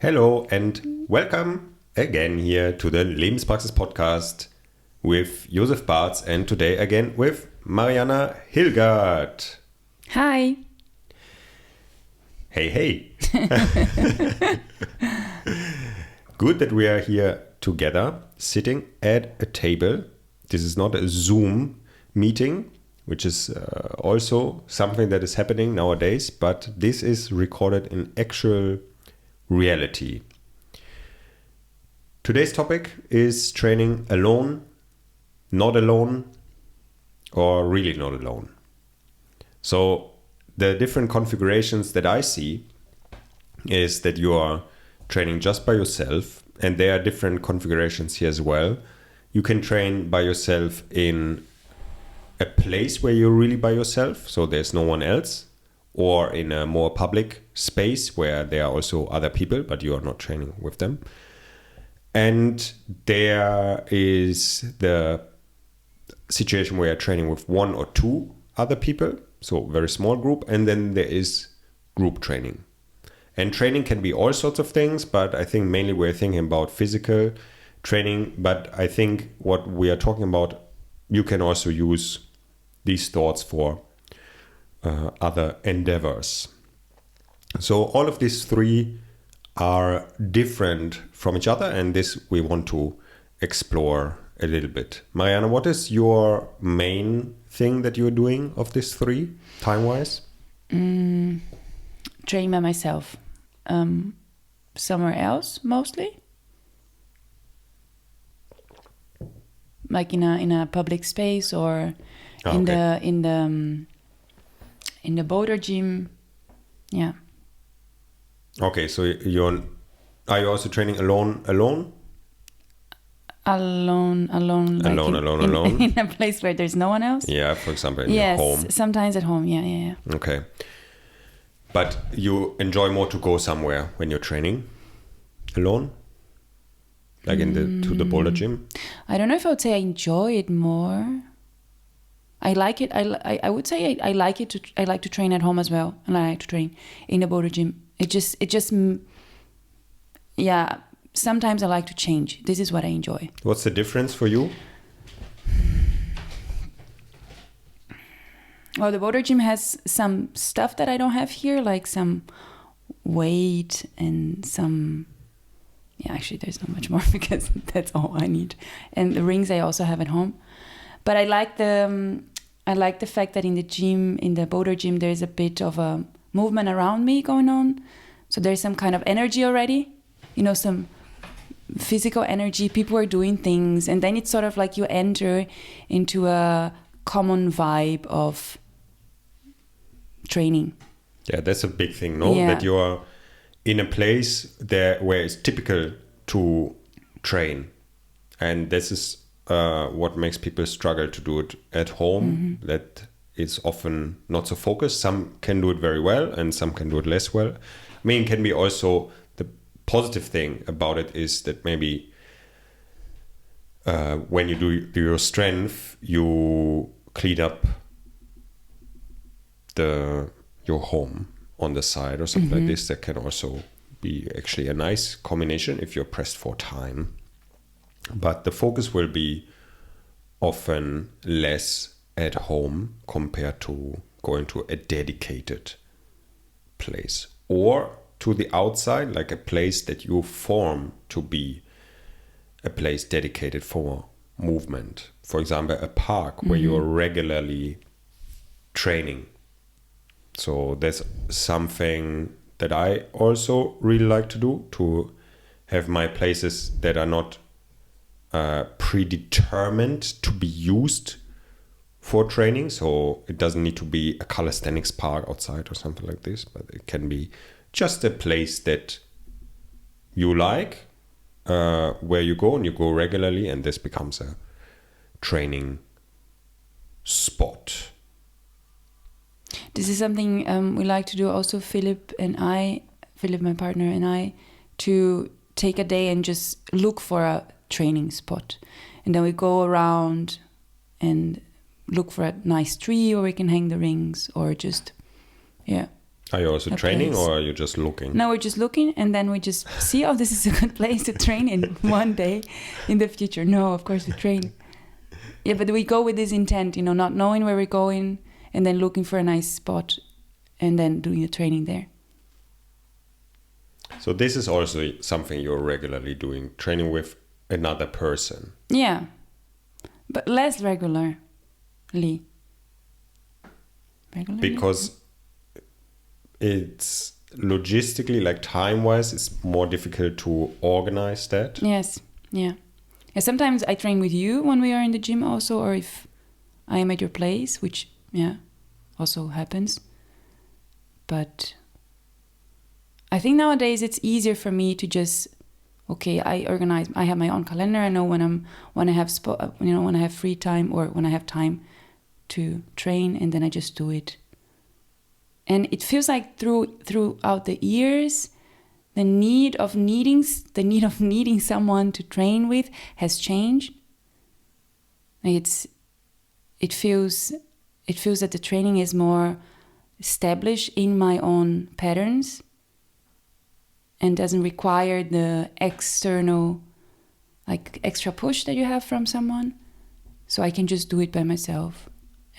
Hello and welcome again here to the Lebenspraxis Podcast with Josef Bartz and today again with Mariana Hilgert. Hi. Hey. Good that we are here together, sitting at a table. This is not a Zoom meeting, which is also something that is happening nowadays, but this is recorded in actual reality. Today's topic is training alone, not alone, or really not alone. So the different configurations that I see is that you are training just by yourself, and there are different configurations here as well. You can train by yourself in a place where you're really by yourself, so there's no one else, or in a more public space where there are also other people, but you are not training with them. And there is the situation where you're training with one or two other people, so very small group, and then there is group training. And training can be all sorts of things, but I think mainly we're thinking about physical training. But I think what we are talking about, you can also use these thoughts for other endeavors. So all of these three are different from each other, and this we want to explore a little bit. Mariana, what is your main thing that you're doing of these three, time-wise? Training by myself. Somewhere else, mostly. Like in a public space or in the boulder gym. Yeah. Okay, so are you also training alone? Alone. Alone. In a place where there's no one else? Yeah, for example, in your home. Yes, sometimes at home. Yeah. Okay. But you enjoy more to go somewhere when you're training alone? Like to the boulder gym? I don't know if I would say I enjoy it more. I like it. I would say I like it. I like to train at home as well, and I like to train in the boulder gym. Sometimes I like to change. This is what I enjoy. What's the difference for you? Well, the boulder gym has some stuff that I don't have here, like some weight and some. Yeah, actually, there's not much more because that's all I need. And the rings I also have at home. But I like the fact that in the gym, in the boulder gym, there's a bit of a movement around me going on. So there's some kind of energy already, some physical energy. People are doing things, and then it's sort of like you enter into a common vibe of training. Yeah, that's a big thing, no? Yeah. That you are in a place there where it's typical to train, and this is what makes people struggle to do it at home. Mm-hmm. That is often not so focused. Some can do it very well and some can do it less well. I mean, it can be also the positive thing about it is that maybe when you do your strength, you clean up your home on the side or something like this. That can also be actually a nice combination if you're pressed for time. But the focus will be often less at home compared to going to a dedicated place or to the outside, like a place that you form to be a place dedicated for movement. For example, a park where you're regularly training. So there's something that I also really like to do, to have my places that are not predetermined to be used for training. So it doesn't need to be a calisthenics park outside or something like this, but it can be just a place that you like, where you go and you go regularly, and this becomes a training spot. This is something we like to do also, Philip, my partner, and I, to take a day and just look for a training spot. And then we go around and look for a nice tree where we can hang the rings, or just, yeah. Are you also a training place. or are you just looking? No, we're just looking, and then we just see, oh, this is a good place to train in one day in the future. No, of course we train. Yeah, but we go with this intent, not knowing where we're going, and then looking for a nice spot, and then doing the training there. So this is also something you're regularly doing, training with another person. Yeah, but less regularly. Because it's logistically, like time-wise, it's more difficult to organize that. Yes, yeah. And sometimes I train with you when we are in the gym also, or if I am at your place, which, also happens. But I think nowadays it's easier for me to just, I have my own calendar. I know when I have free time or when I have time to train, and then I just do it. And it feels like throughout the years, the need of needing someone to train with has changed. It feels that the training is more established in my own patterns and doesn't require the external, extra push that you have from someone. So I can just do it by myself,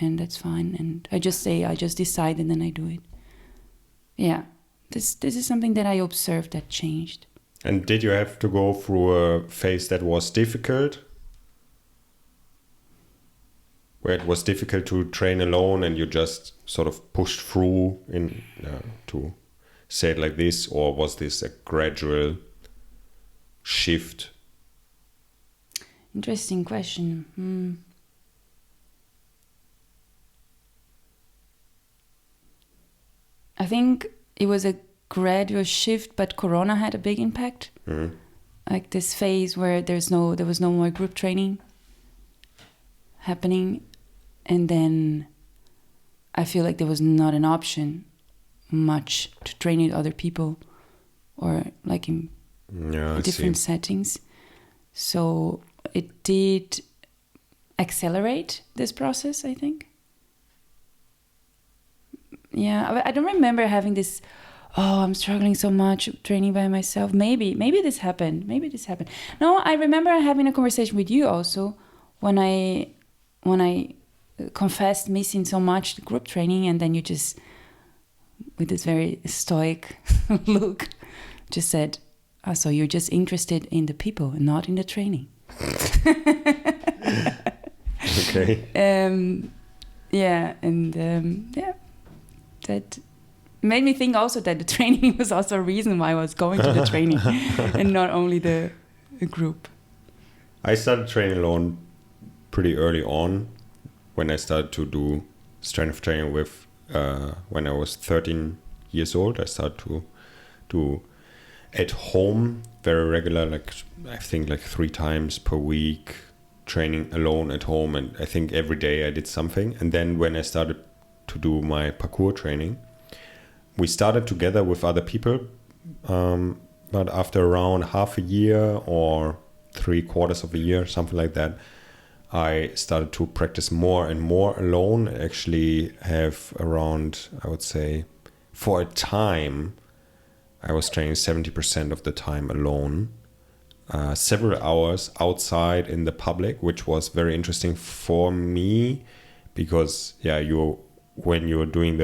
and that's fine. And I just decide, and then I do it. Yeah. This is something that I observed that changed. And did you have to go through a phase that was difficult? Where it was difficult to train alone and you just sort of pushed through to say it like this? Or was this a gradual shift? Interesting question. I think it was a gradual shift, but Corona had a big impact. Mm-hmm. Like this phase where there was no more group training happening, and then I feel like there was not an option much to train with other people or like in different settings. So it did accelerate this process, I think. Yeah, I don't remember having this, I'm struggling so much training by myself. Maybe this happened. No, I remember having a conversation with you also when I confessed missing so much the group training, and then you just, with this very stoic look, just said, so you're just interested in the people and not in the training. Okay. That made me think also that the training was also a reason why I was going to the training and not only the group. I started training alone pretty early on when I started to do strength training with, when I was 13 years old. I started to do at home very regular, I think 3 times per week, training alone at home. And I think every day I did something. And then when I started to do my parkour training, we started together with other people, but after around half a year or 3/4 of a year, something like that, I started to practice more and more alone. I actually have around, I would say, for a time, I was training 70% of the time alone, several hours outside in the public, which was very interesting for me because, when you're doing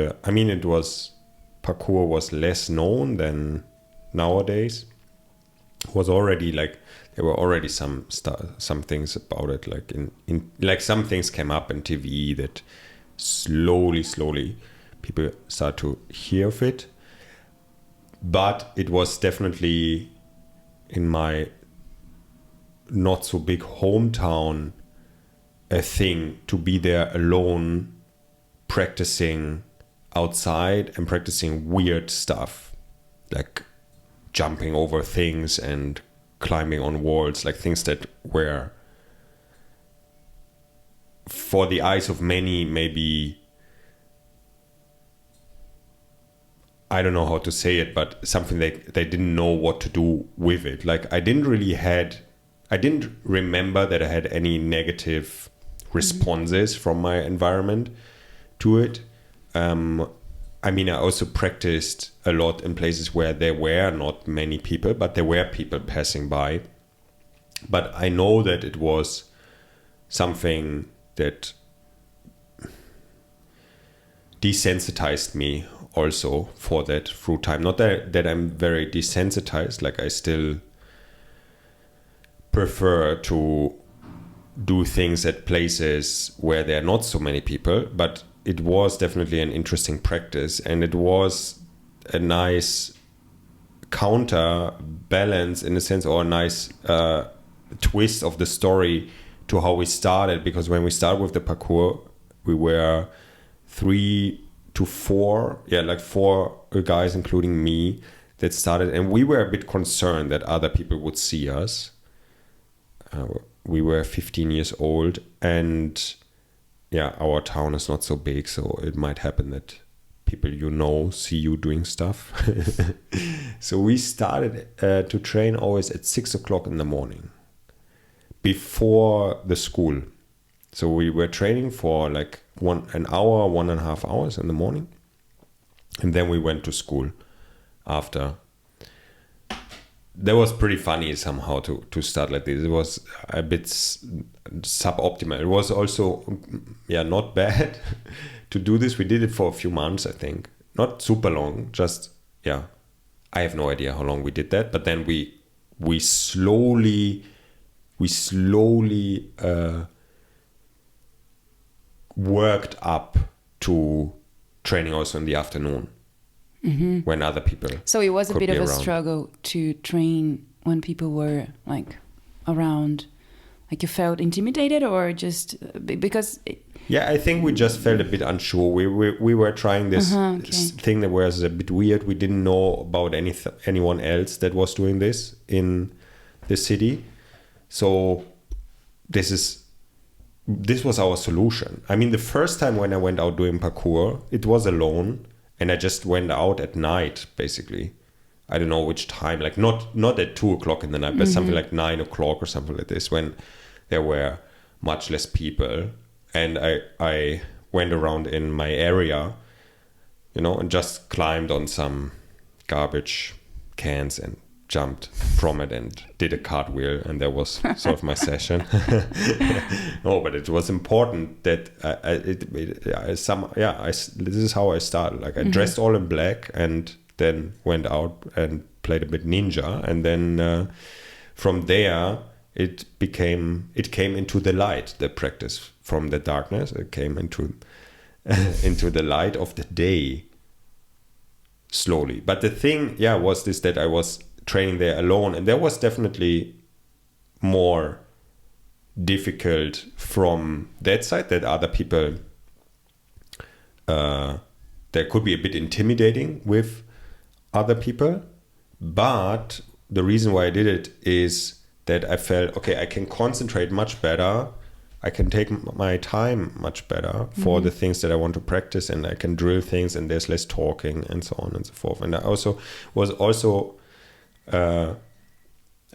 parkour was less known than nowadays. It was already there were already some things about it, some things came up in TV that slowly people start to hear of it. But it was definitely in my not so big hometown a thing to be there alone, practicing outside and practicing weird stuff, like jumping over things and climbing on walls, things that were, for the eyes of many, maybe, I don't know how to say it, but something they didn't know what to do with it. I didn't remember that I had any negative responses from my environment to it. I mean, I also practiced a lot in places where there were not many people, but there were people passing by. But I know that it was something that desensitized me also for that through time. Not that I'm very desensitized, like I still prefer to do things at places where there are not so many people, but it was definitely an interesting practice, and it was a nice counterbalance in a sense, or a nice twist of the story to how we started, because when we started with the parkour, we were 3 to 4, like 4 guys, including me, that started, and we were a bit concerned that other people would see us. We were 15 years old, and our town is not so big, so it might happen that people see you doing stuff. So we started to train always at 6 o'clock in the morning, before the school. So we were training for like 1 hour, 1.5 hours in the morning, and then we went to school after. That was pretty funny somehow to start like this. It was a bit suboptimal. It was also not bad to do this. We did it for a few months, I think. Not super long, just I have no idea how long we did that. But then we slowly worked up to training also in the afternoon. Mm-hmm. When other people. So it was a bit of a struggle to train when people were like around. Like you felt intimidated, or just because? I think we just felt a bit unsure. We were trying this thing that was a bit weird. We didn't know about anyone else that was doing this in the city. So this was our solution. I mean, the first time when I went out doing parkour, it was alone. And I just went out at night, basically. I don't know which time, like not at 2 o'clock in the night, but something like 9 o'clock or something like this, when there were much less people. And I went around in my area, and just climbed on some garbage cans and jumped from it and did a cartwheel, and that was sort of my session. No, but it was important that this is how I started. Like I dressed all in black and then went out and played a bit ninja, and then from there it came into the light. The practice from the darkness, it came into the light of the day slowly. But the thing, was this, that I was training there alone, and that was definitely more difficult from that side, that other people that could be a bit intimidating with other people. But the reason why I did it is that I felt, okay, I can concentrate much better, I can take my time much better for the things that I want to practice, and I can drill things, and there's less talking and so on and so forth. And I was also a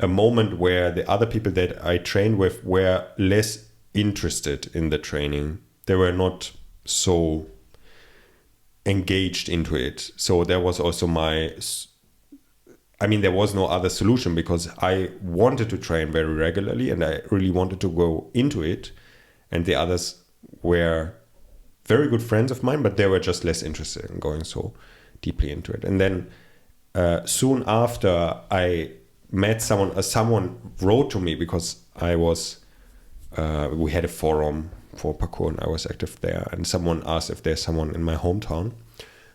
moment where the other people that I trained with were less interested in the training. They were not so engaged into it. So there was also there was no other solution, because I wanted to train very regularly and I really wanted to go into it. And the others were very good friends of mine, but they were just less interested in going so deeply into it. And then soon after, I met someone wrote to me, because I was we had a forum for parkour and I was active there, and someone asked if there's someone in my hometown,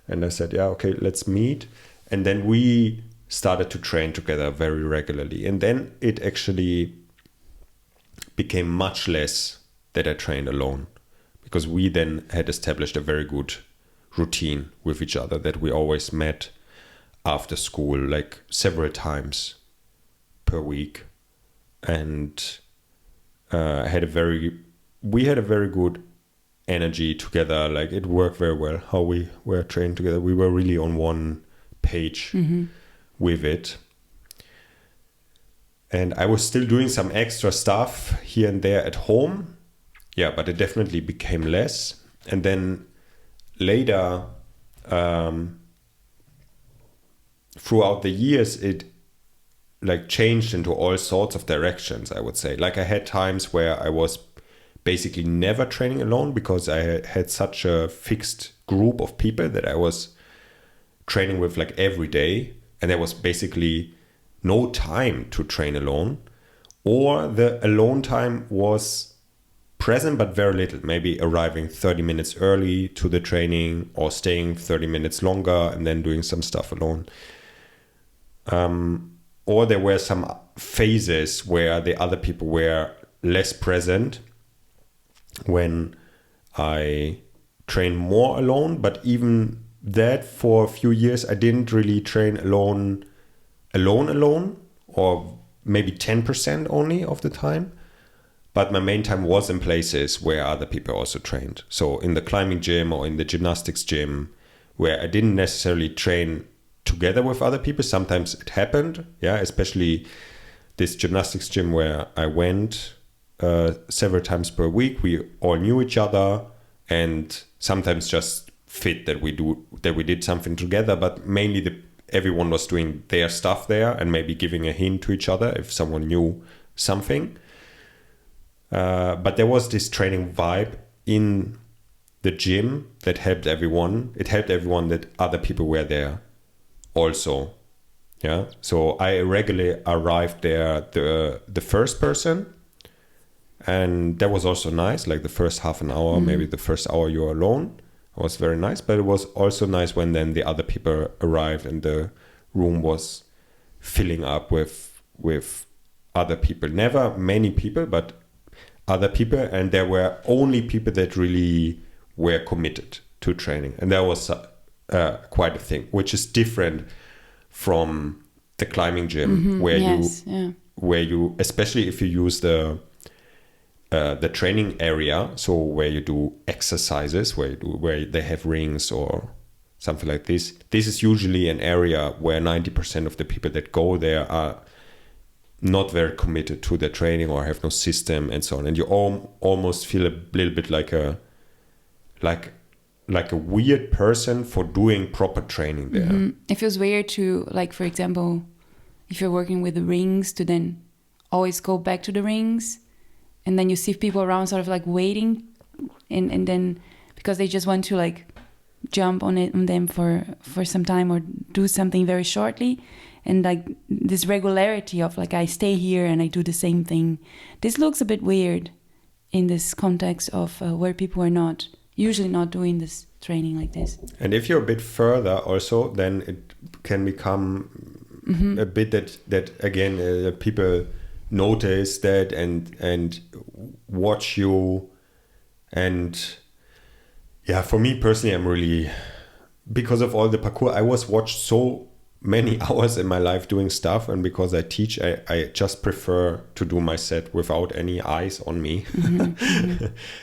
and I said, okay, let's meet. And then we started to train together very regularly, and then it actually became much less that I trained alone, because we then had established a very good routine with each other, that we always met after school, like several times per week, and had a very good energy together. Like it worked very well how we were trained together. We were really on one page with it. And I was still doing some extra stuff here and there at home. Yeah, but it definitely became less. And then later, throughout the years, it like changed into all sorts of directions, I would say. Like I had times where I was basically never training alone because I had such a fixed group of people that I was training with like every day, and there was basically no time to train alone, or the alone time was present but very little, maybe arriving 30 minutes early to the training or staying 30 minutes longer and then doing some stuff alone. Or there were some phases where the other people were less present when I trained more alone, but even that for a few years I didn't really train alone, or maybe 10% only of the time. But my main time was in places where other people also trained. So in the climbing gym or in the gymnastics gym, where I didn't necessarily train together with other people. Sometimes it happened, especially this gymnastics gym where I went several times per week. We all knew each other, and sometimes just fit that we did something together. But mainly everyone was doing their stuff there and maybe giving a hint to each other if someone knew something. But there was this training vibe in the gym that helped everyone. It helped everyone that other people were there also. So I regularly arrived there the first person, and that was also nice. Like the first half an hour, maybe the first hour you're alone, it was very nice. But it was also nice when then the other people arrived and the room was filling up with other people. Never many people, but other people, and there were only people that really were committed to training, and that was quite a thing, which is different from the climbing gym, where you, especially if you use the training area, so where you do exercises, where they have rings or something like this. This is usually an area where 90% of the people that go there are not very committed to the training or have no system and so on, and you almost feel a little bit like a weird person for doing proper training there. It feels weird to, like, for example, if you're working with the rings, to then always go back to the rings, and then you see people around sort of like waiting, and then because they just want to like jump on them for some time or do something very shortly. And like this regularity of like I stay here and I do the same thing. This looks a bit weird in this context of where people are usually not doing this training like this. And if you're a bit further also, then it can become a bit that again people notice that and watch you. And for me personally, I'm really, because of all the parkour, I was watched so many hours in my life doing stuff, and because I teach, I just prefer to do my set without any eyes on me.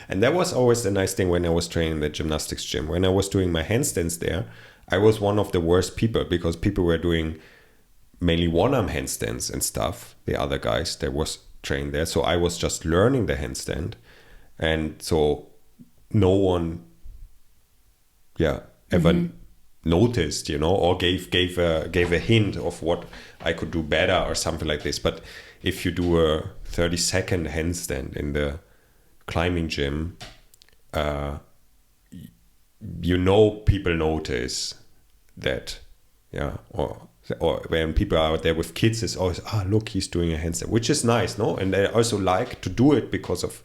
And that was always the nice thing when I was training the gymnastics gym. When I was doing my handstands there, I was one of the worst people, because people were doing mainly one-arm handstands and stuff, the other guys that was trained there. So I was just learning the handstand, and so no one ever noticed, or gave a hint of what I could do better or something like this. But if you do a 30-second handstand in the climbing gym, people notice that, or when people are there with kids, it's always, look, he's doing a handstand, which is nice, no? And I also like to do it because of,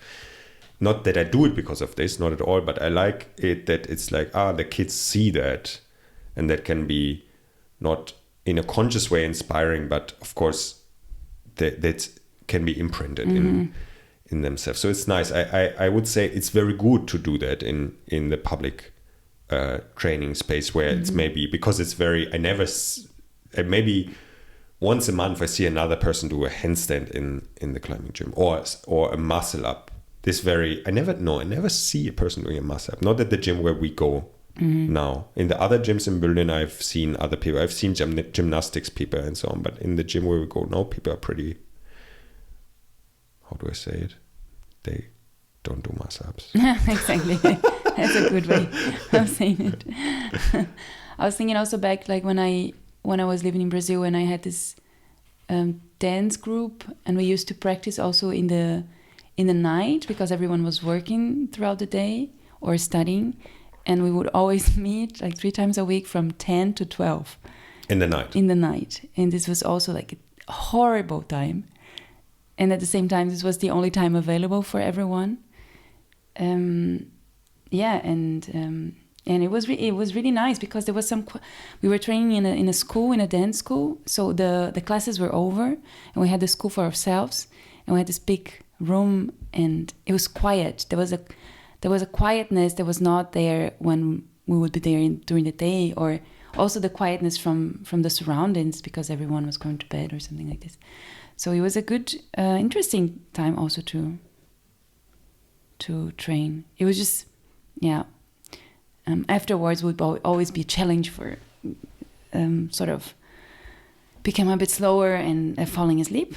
not that I do it because of this, not at all, but I like it that it's like, the kids see that. And that can be not in a conscious way inspiring, but of course that can be imprinted in themselves. So it's nice. I would say it's very good to do that in the public training space, where it's maybe, because it's very, maybe once a month I see another person do a handstand in the climbing gym, or a muscle up. I never see a person doing a muscle up. Not at the gym where we go. Now, in the other gyms in Berlin, I've seen other people. I've seen gymnastics people and so on. But in the gym where we go now, people are pretty, how do I say it? They don't do muscle-ups. Exactly. That's a good way of saying it. I was thinking also back, like when I was living in Brazil, and I had this dance group, and we used to practice also in the night because everyone was working throughout the day or studying, and we would always meet like 3 times a week from 10 to 12. In the night. And this was also like a horrible time. And at the same time, this was the only time available for everyone. And it was really nice because there was we were training in a dance school. So the classes were over, and we had the school for ourselves, and we had this big room, and it was quiet. There was a quietness that was not there when we would be there during the day, or also the quietness from the surroundings because everyone was going to bed or something like this. So it was a good, interesting time also to train. It was just, afterwards would always be a challenge for sort of become a bit slower and falling asleep.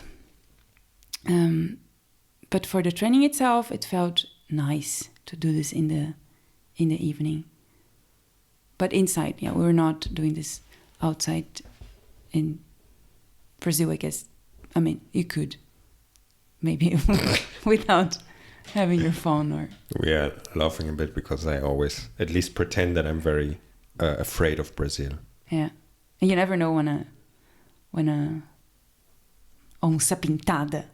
But for the training itself, it felt nice to do this in the evening. But inside, we were not doing this outside in Brazil, I guess. I mean, you could maybe without having your phone or... We are laughing a bit because I always at least pretend that I'm very afraid of Brazil. Yeah. And you never know when a onça pintada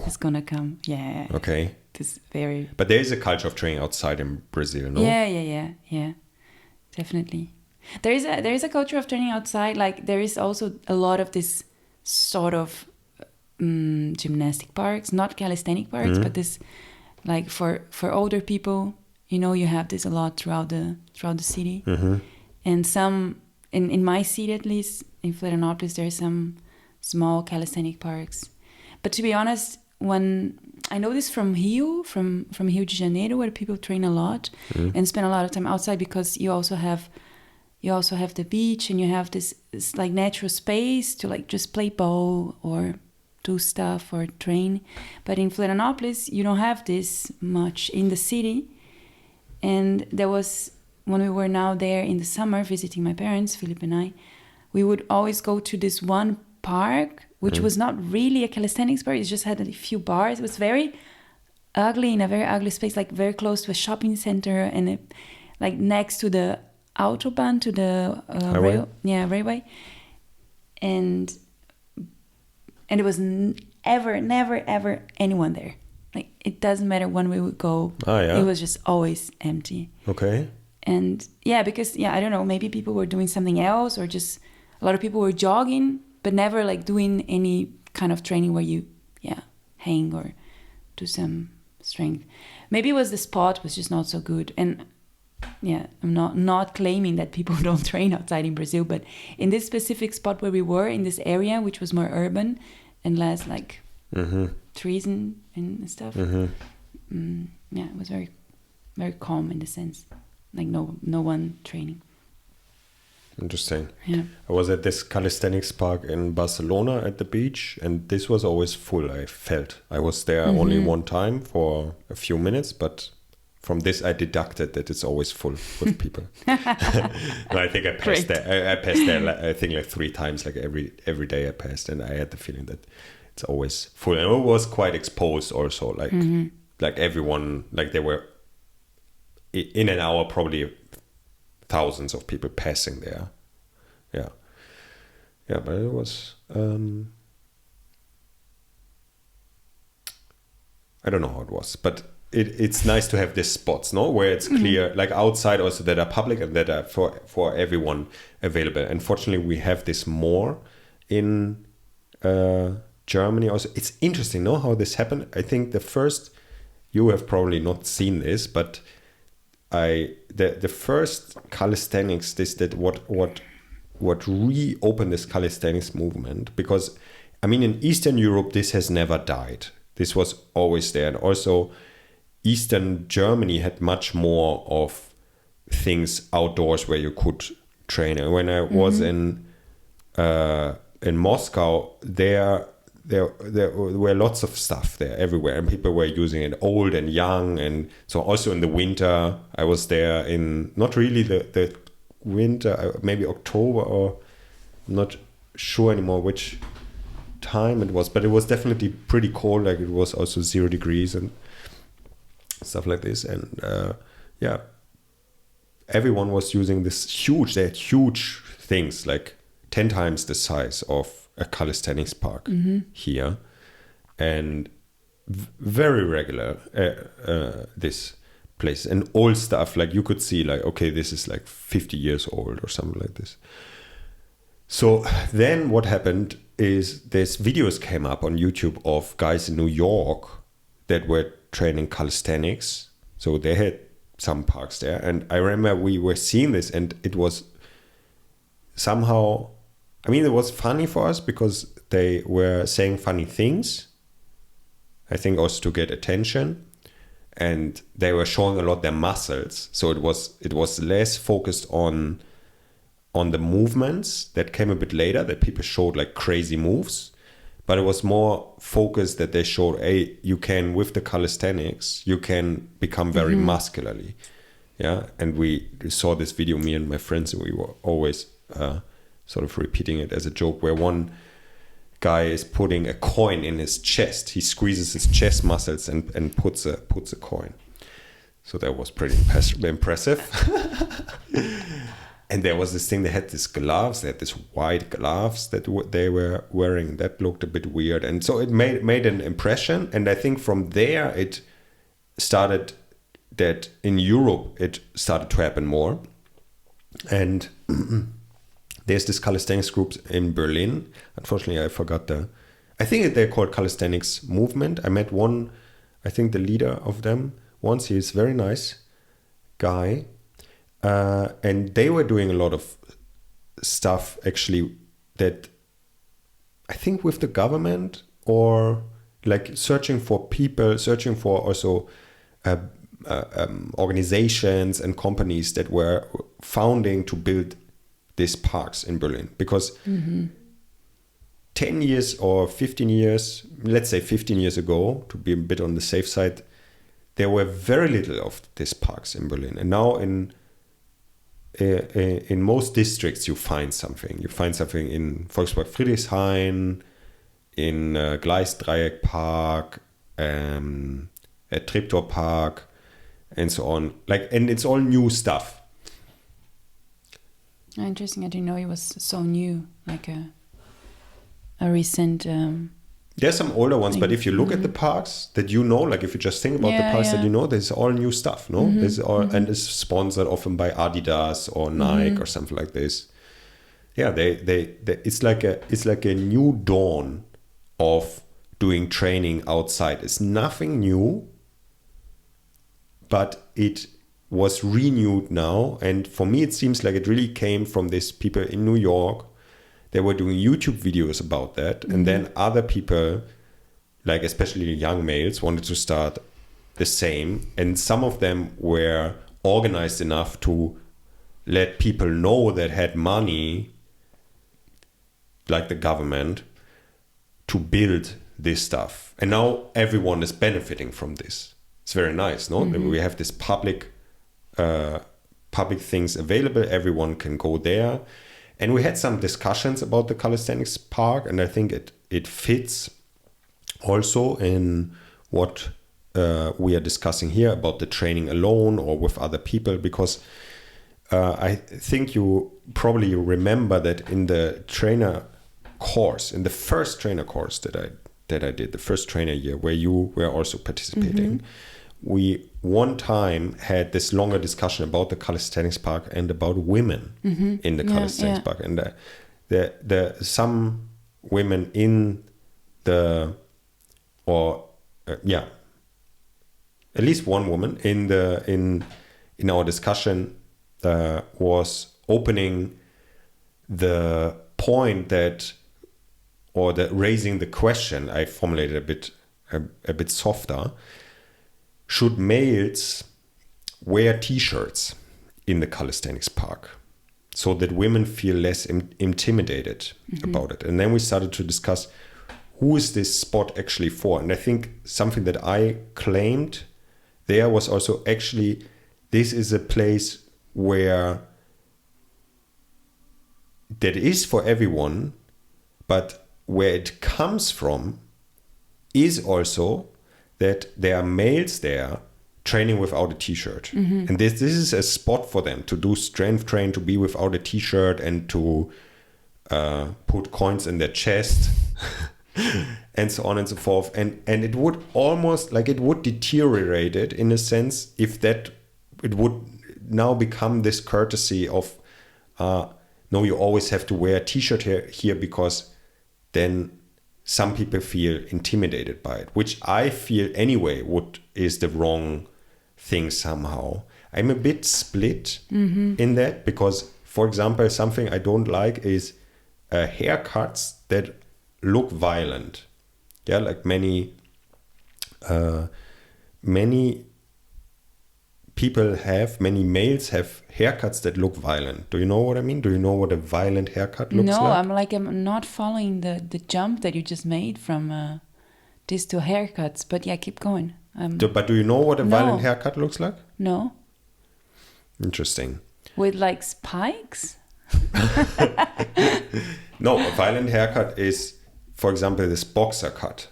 is going to come. Yeah. Okay. This very... But there is a culture of training outside in Brazil, no? Yeah. Definitely. There is a culture of training outside. Like there is also a lot of this sort of gymnastic parks, not calisthenic parks, but this like for older people, you have this a lot throughout the city. And some in my city, at least in Florianópolis, there are some small calisthenic parks. But to be honest, when I know this from Rio de Janeiro, where people train a lot and spend a lot of time outside, because you also have the beach, and you have this like natural space to like just play ball or do stuff or train. But in Florianópolis, you don't have this much in the city. And there was, when we were now there in the summer visiting my parents, Philip and I, we would always go to this one park, which was not really a calisthenics park. It just had a few bars. It was very ugly, in a very ugly space, like very close to a shopping center, and like next to the autobahn, to the railway. And there was never anyone there. Like, it doesn't matter when we would go. It was just always empty. Okay. And because I don't know, maybe people were doing something else, or just a lot of people were jogging, but never like doing any kind of training where you hang or do some strength. Maybe it was the spot was just not so good. And I'm not claiming that people don't train outside in Brazil, but in this specific spot where we were, in this area, which was more urban and less like trees and stuff, it was very, very calm in the sense, like no one training. Interesting. Yeah. I was at this calisthenics park in Barcelona at the beach, and this was always full. I felt I was there only one time for a few minutes, but from this I deducted that it's always full with people. No, I think I passed there. I passed there. I think like 3 times, like every day I passed, and I had the feeling that it's always full. And it was quite exposed also. Like like everyone, like there were in an hour probably thousands of people passing there. But it was I don't know how it was, but it's nice to have these spots, no, where it's clear, like outside also, that are public and that are for everyone available. Unfortunately, we have this more in Germany also. It's interesting, no, how this happened. I think you have probably not seen this, but the first calisthenics, what reopened this calisthenics movement, because I mean in Eastern Europe this has never died. This was always there, and also Eastern Germany had much more of things outdoors where you could train. And when I was in Moscow, there there were lots of stuff there everywhere, and people were using it, old and young. And so also in the winter, I was there in not really the winter, maybe October, or I'm not sure anymore which time it was, but it was definitely pretty cold. Like it was also 0 degrees and stuff like this. And everyone was using this huge. They had huge things, like 10 times the size of a calisthenics park here, and very regular this place, and old stuff. Like you could see, like, okay, this is like 50 years old or something like this. So then what happened is these videos came up on YouTube of guys in New York that were training calisthenics. So they had some parks there, and I remember we were seeing this, and it was somehow, I mean, it was funny for us because they were saying funny things, I think also to get attention, and they were showing a lot their muscles. So it was less focused on the movements that came a bit later, that people showed like crazy moves, but it was more focused that they showed, hey, you can, with the calisthenics, you can become very muscularly. Yeah. And we saw this video, me and my friends, and we were always sort of repeating it as a joke, where one guy is putting a coin in his chest. He squeezes his chest muscles and puts a coin. So that was pretty impressive. And there was this thing, they had these gloves, they had these white gloves that they were wearing. That looked a bit weird. And so it made an impression. And I think from there it started that in Europe it started to happen more. And there's this calisthenics group in Berlin. Unfortunately, I forgot I think they're called Calisthenics Movement. I met one, I think the leader of them once. He's a very nice guy. And they were doing a lot of stuff actually that I think with the government, or like searching for also organizations and companies that were founding to build these parks in Berlin. Because 10 years or 15 years, let's say 15 years ago, to be a bit on the safe side, there were very little of these parks in Berlin. And now in most districts you find something. You find something in Volkspark Friedrichshain, in Gleisdreieck Park, at Treptow Park, and so on. And it's all new stuff. Interesting. I didn't know it was so new, like a recent. There's some older ones, but if you look at the parks that you know, like if you just think about the parks that you know, there's all new stuff, no? And it's sponsored often by Adidas or Nike or something like this. Yeah, they it's like a new dawn of doing training outside. It's nothing new, but it was renewed now. And for me, it seems like it really came from these people in New York. They were doing YouTube videos about that. And then other people, like especially young males, wanted to start the same. And some of them were organized enough to let people know that had money, like the government, to build this stuff. And now everyone is benefiting from this. It's very nice, no? We have this public things available. Everyone can go there. And we had some discussions about the calisthenics park, and I think it fits also in what we are discussing here about the training alone or with other people, because I think you probably remember that in the trainer course, in the first trainer course that I did, the first trainer year where you were also participating, we one time had this longer discussion about the calisthenics park and about women in the calisthenics park. And the some women in the, at least one woman in our discussion was opening the point that, or raising the question, I formulated a bit softer. Should males wear t-shirts in the calisthenics park so that women feel less intimidated about it? And then we started to discuss who is this spot actually for? And I think something that I claimed there was also actually, this is a place where that is for everyone, but where it comes from is also that there are males there training without a t-shirt. And this is a spot for them to do strength train, to be without a t-shirt and to put coins in their chest and so on and so forth. And it would almost, like, it would deteriorate it in a sense if that it would now become this courtesy of no, you always have to wear a t-shirt here because then some people feel intimidated by it, which I feel anyway is the wrong thing somehow. I'm a bit split in that because, for example, something I don't like is haircuts that look violent. Yeah, like many males have haircuts that look violent. Do you know what I mean? Do you know what a violent haircut looks like? I'm not following the jump that you just made from these two haircuts. But yeah, keep going. But do you know what a violent haircut looks like? No. Interesting. With like spikes? No, a violent haircut is, for example, this boxer cut.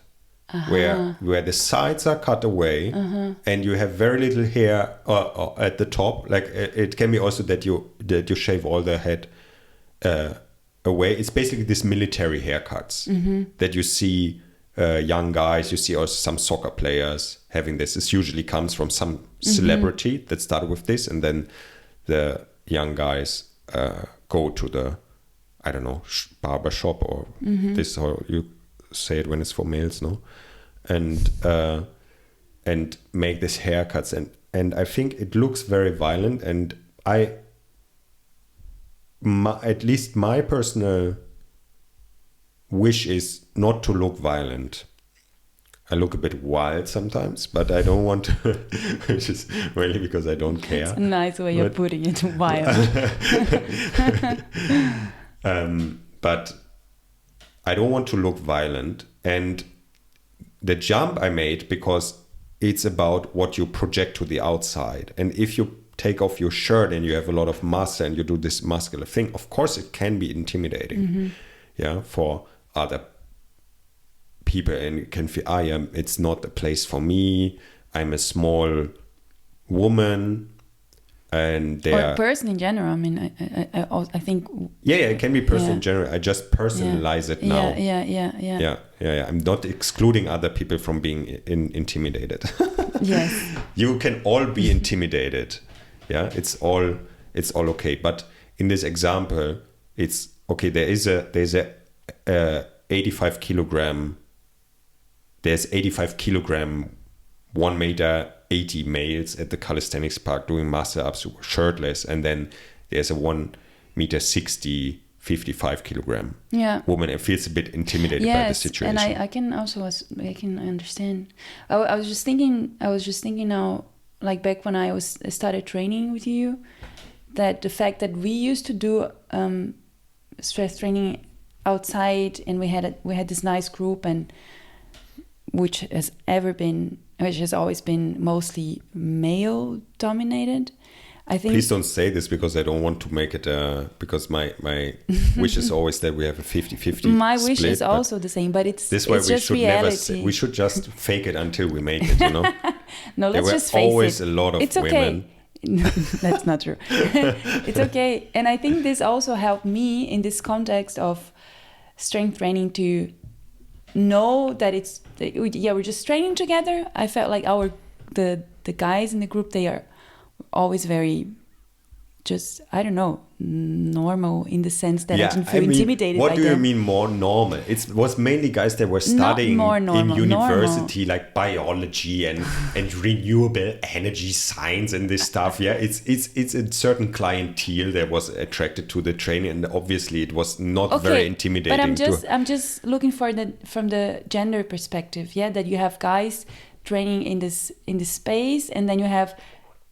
Where the sides are cut away and you have very little hair at the top. Like it can be also that you shave all the head away. It's basically this military haircuts that you see young guys. You see also some soccer players having this. This usually comes from some celebrity that started with this, and then the young guys go to the, I don't know, barber shop or this, how you say it when it's for males, no? And make this haircuts, and I think it looks very violent, and at least my personal wish is not to look violent. I look a bit wild sometimes, but I don't want to, which is really because I don't care. It's a nice way of putting it, wild. But I don't want to look violent, and the jump I made because it's about what you project to the outside. And if you take off your shirt and you have a lot of muscle and you do this muscular thing, of course it can be intimidating, for other people, and you can feel, it's not a place for me. I'm a small woman. And or person in general. I mean, I think. Yeah, it can be person in general. I just personalize it now. Yeah. I'm not excluding other people from being intimidated. Yes. You can all be intimidated. Yeah, it's all okay. But in this example, it's okay. There's a 85 kilogram. There's 85 kilogram, 1.80 m males at the calisthenics park doing muscle ups shirtless, and then there's a 1.60 m 55 kilogram woman and feels a bit intimidated by the situation. And I can understand. I was just thinking now, like back when I started training with you, that the fact that we used to do strength training outside, and we had this nice group, and which has always been mostly male dominated. I think. Please don't say this because I don't want to make it because my wish is always that we have a 50-50 My split, wish is also the same, but it's this way it's we just should reality. never say, we should just fake it until we make it, No, let's just face it. There were always a lot of women. That's not true. It's okay. And I think this also helped me in this context of strength training to know that we're just training together. I felt like the guys in the group, they are always very just, I don't know, normal in the sense that I didn't feel intimidated by them. What do you mean more normal? It was mainly guys that were studying in university, like biology and renewable energy science and this stuff. Yeah, it's a certain clientele that was attracted to the training, and obviously it was not very intimidating. But I'm just looking from the gender perspective. Yeah, that you have guys training in this space, and then you have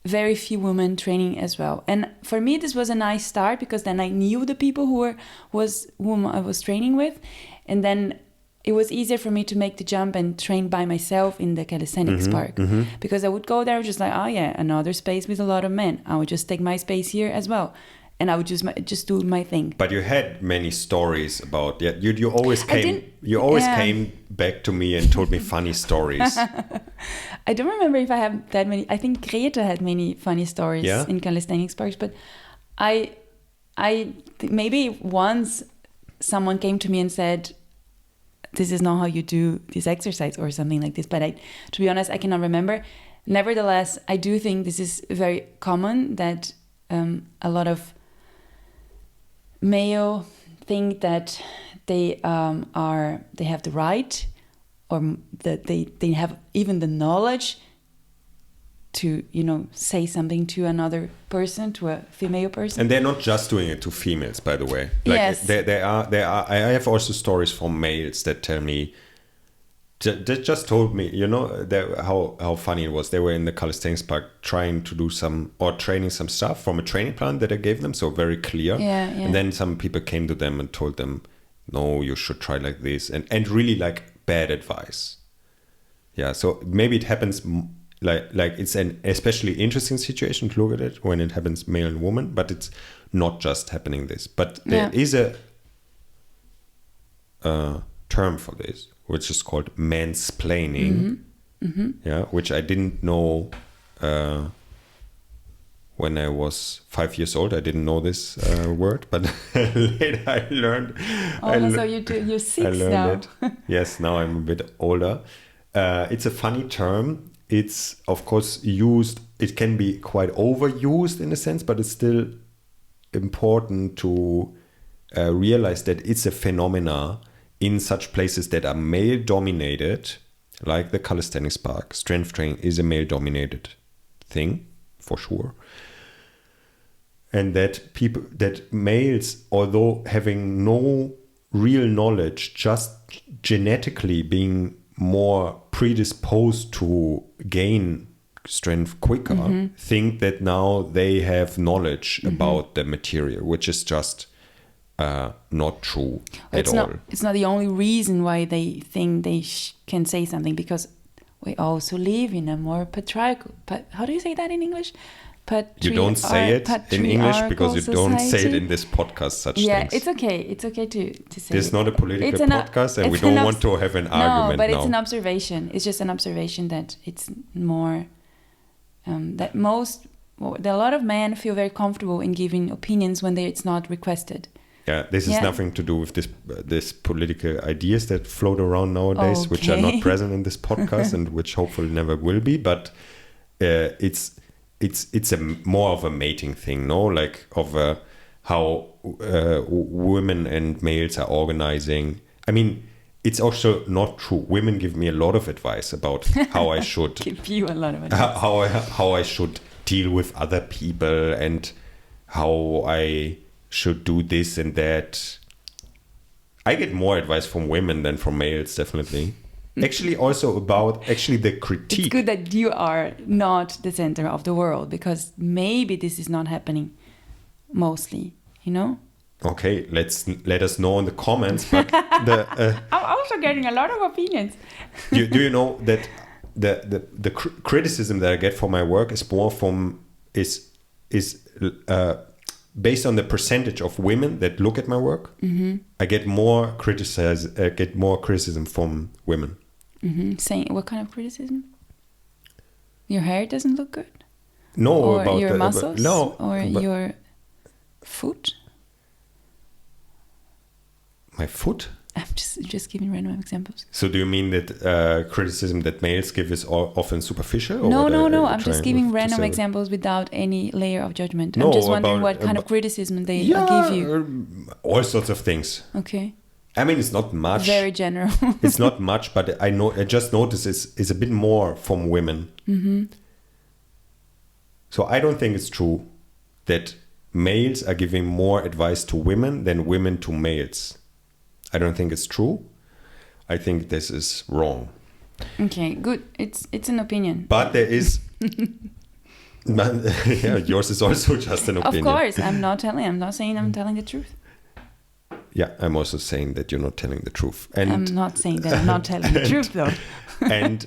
very few women training as well. And for me, this was a nice start because then I knew the people whom I was training with, and then it was easier for me to make the jump and train by myself in the calisthenics park, because I would go there just like, oh yeah, another space with a lot of men. I would just take my space here as well, and I would just do my thing. But you had many stories about you always came back to me and told me funny stories. I don't remember if I have that many. I think Greta had many funny stories in calisthenics parks, but maybe once someone came to me and said, this is not how you do this exercise or something like this. But to be honest, I cannot remember. Nevertheless, I do think this is very common, that a lot of male think that they have the right, or that they have even the knowledge to, say something to another person, to a female person. And they're not just doing it to females, by the way. Like, yes. There are. I have also stories from males that tell me, they just told me, how funny it was. They were in the calisthenics park trying to do training some stuff from a training plan that I gave them, so very clear. Yeah. And then some people came to them and told them, no, you should try like this, and really like bad advice. Yeah, so maybe it happens. Like it's an especially interesting situation to look at it when it happens male and woman, but it's not just happening this. But there is a term for this, which is called mansplaining. Yeah, which I didn't know when I was 5 years old. I didn't know this word, but later I learned. So you're 6 now. Yes, now I'm a bit older. It's a funny term. It's, of course, used, it can be quite overused in a sense, but it's still important to realize that it's a phenomena in such places that are male-dominated, like the calisthenics park. Strength training is a male-dominated thing, for sure. And that males, although having no real knowledge, just genetically being more predisposed to gain strength quicker, think that now they have knowledge about the material, which is just not true at all. It's not the only reason why they think they can say something, because we also live in a more patriarchal. How do you say that in English? You don't say it in English because you don't say it in this podcast. Such things. Yeah, it's okay. It's okay to say. This is not a political podcast, and we don't want to have an argument. No, but now. It's an observation. It's just an observation that it's more that a lot of men feel very comfortable in giving opinions when it's not requested. Yeah, this is nothing to do with this political ideas that float around nowadays, which are not present in this podcast and which hopefully never will be. But it's a more of a mating thing, no? Like of how women and males are organizing. I mean, it's also not true. Women give me a lot of advice about how I should give you a lot of advice. How I should deal with other people and how I should do this and that. I get more advice from women than from males, definitely. Actually, also about the critique. It's good that you are not the center of the world, because maybe this is not happening mostly, Okay, let us know in the comments. But I'm also getting a lot of opinions. do you know that the criticism that I get for my work is more is based on the percentage of women that look at my work. I get more criticism from women. Saying what kind of criticism? Your hair doesn't look good? No, or about your muscles? No, or your foot? My foot? I'm just giving random examples. So do you mean that criticism that males give is often superficial? Or no. I'm just giving random examples without any layer of judgment. I'm just wondering what kind of criticism they give you. All sorts of things. Okay. I mean, it's not much. Very general. It's not much, but I just notice it's a bit more from women. So I don't think it's true that males are giving more advice to women than women to males. I don't think it's true. I think this is wrong. Okay, good. It's an opinion. But there is... yours is also just an opinion. Of course, I'm not saying I'm telling the truth. Yeah, I'm also saying that you're not telling the truth. And I'm not saying that I'm not telling the truth, though. And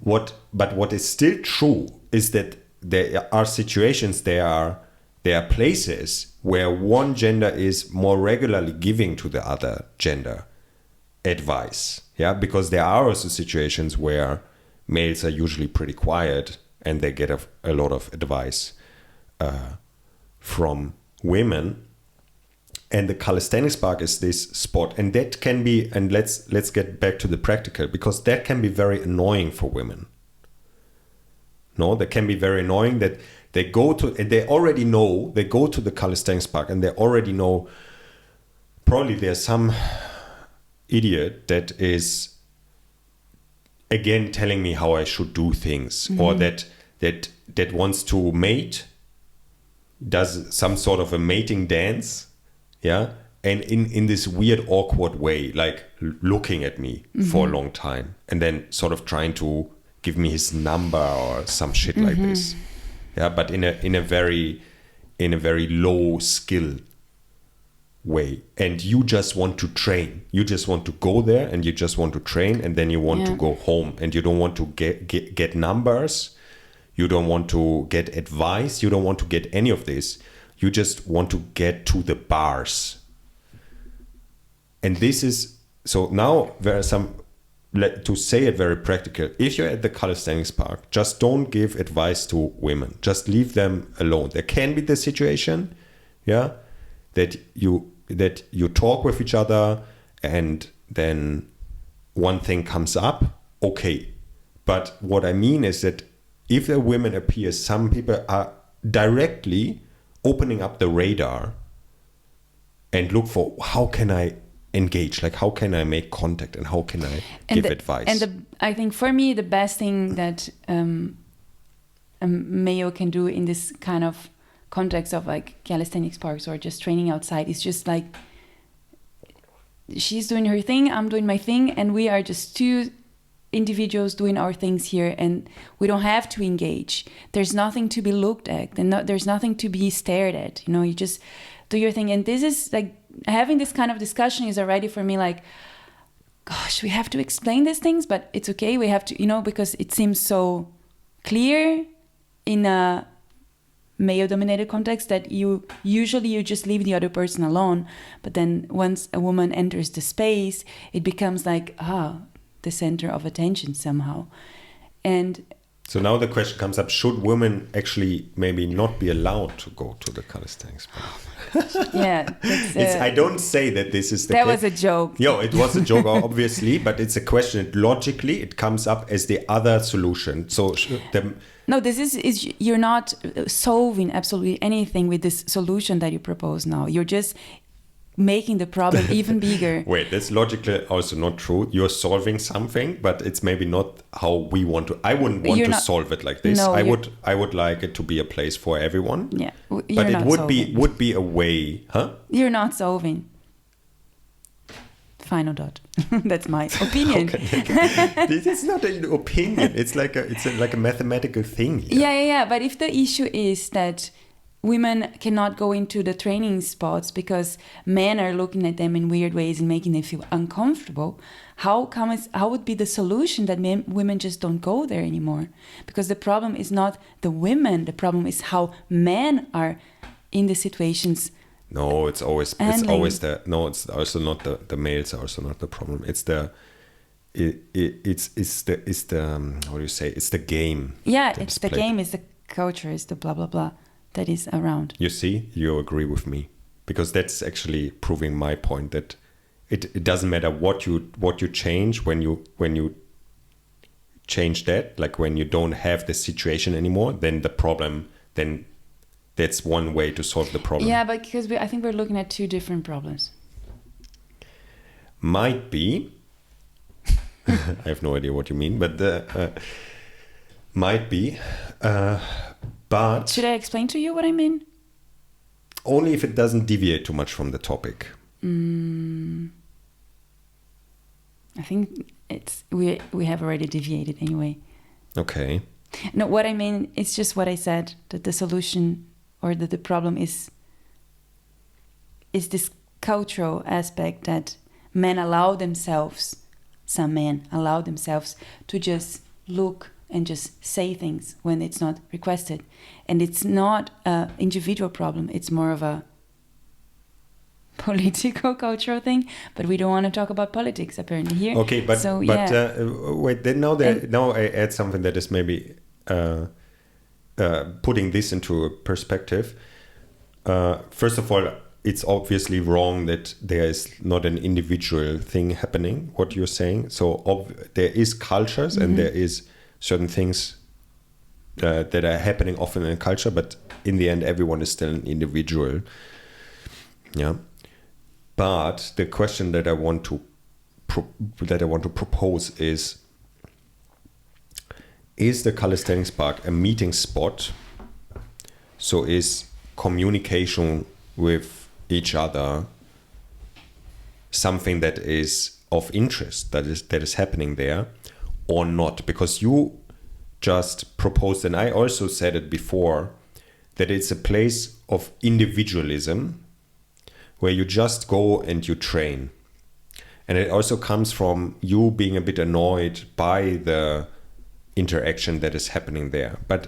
what is still true is that there are situations, there are places where one gender is more regularly giving to the other gender advice. Yeah, because there are also situations where males are usually pretty quiet and they get a lot of advice from women. And the calisthenics park is this spot, and that can be, and let's get back to the practical, because that can be very annoying for women. No, that can be very annoying that they go to, and they already know, they go to the calisthenics park and they already know probably there's some idiot that is again telling me how I should do things, or that wants to mate, does some sort of a mating dance. Yeah, and in this weird, awkward way, like looking at me for a long time, and then sort of trying to give me his number or some shit like this. Yeah, but in a very low skill way. And you just want to train. You just want to go there, and you just want to train, and then you want to go home, and you don't want to get numbers. You don't want to get advice. You don't want to get any of this. You just want to get to the bars. And this is, so now there are some, to say it very practical, if you're at the calisthenics park, just don't give advice to women. Just leave them alone. There can be the situation, yeah, that you talk with each other and then one thing comes up, okay. But what I mean is that if the women appear, some people are directly opening up the radar and look for, how can I engage? Like, how can I make contact, and how can I give advice? And I think for me, the best thing that a male can do in this kind of context of like calisthenics parks or just training outside is just like, she's doing her thing, I'm doing my thing, and we are just two individuals doing our things here, and we don't have to engage. There's nothing to be looked at, and there's nothing to be stared at. You know, you just do your thing. And this is like, having this kind of discussion is already for me like, gosh, we have to explain these things, but it's okay. We have to, you know, because it seems so clear in a male-dominated context that you just leave the other person alone. But then once a woman enters the space, it becomes like, the center of attention somehow. And so now the question comes up, should women actually maybe not be allowed to go to the calisthenics park? Yeah. I don't say that this is the case. Was a joke. Yeah, it was a joke, obviously, but it's a question. Logically, it comes up as the other solution. So no, this is you're not solving absolutely anything with this solution that you propose now. You're just making the problem even bigger. Wait, that's logically also not true. You're solving something, but it's maybe not how we want to. I wouldn't want to solve it like this. No, I would like it to be a place for everyone. Yeah, but it would be a way, huh? You're not solving. Final dot. That's my opinion. This is not an opinion. It's like a mathematical thing. Yeah. But if the issue is that women cannot go into the training spots because men are looking at them in weird ways and making them feel uncomfortable, how would be the solution that women just don't go there anymore? Because the problem is not the women, the problem is how men are in the situations. No, it's also not the males are also not the problem. It's the how do you say? It's the game. Yeah, it's the game, it's the culture, it's the blah blah blah that is around. You see, you agree with me, because that's actually proving my point that it doesn't matter what you change when you change that, like when you don't have the situation anymore, then the problem, then that's one way to solve the problem. Yeah, but because I think we're looking at two different problems. Might be. I have no idea what you mean, but might be. But should I explain to you what I mean? Only if it doesn't deviate too much from the topic. I think we have already deviated anyway. Okay. No, what I mean, it's just what I said, that the solution or that the problem is is this cultural aspect that some men allow themselves to just look and just say things when it's not requested. And it's not an individual problem, it's more of a political cultural thing, but we don't want to talk about politics apparently here. Okay, but wait, then now I add something that is maybe putting this into a perspective. First of all, it's obviously wrong that there is not an individual thing happening, what you're saying. So there is cultures and there is certain things that are happening often in culture, but in the end, everyone is still an individual. Yeah. But the question that I want to propose is the calisthenics park a meeting spot? So is communication with each other something that is of interest, that is happening there, or not? Because you just proposed, and I also said it before, that it's a place of individualism where you just go and you train. And it also comes from you being a bit annoyed by the interaction that is happening there. But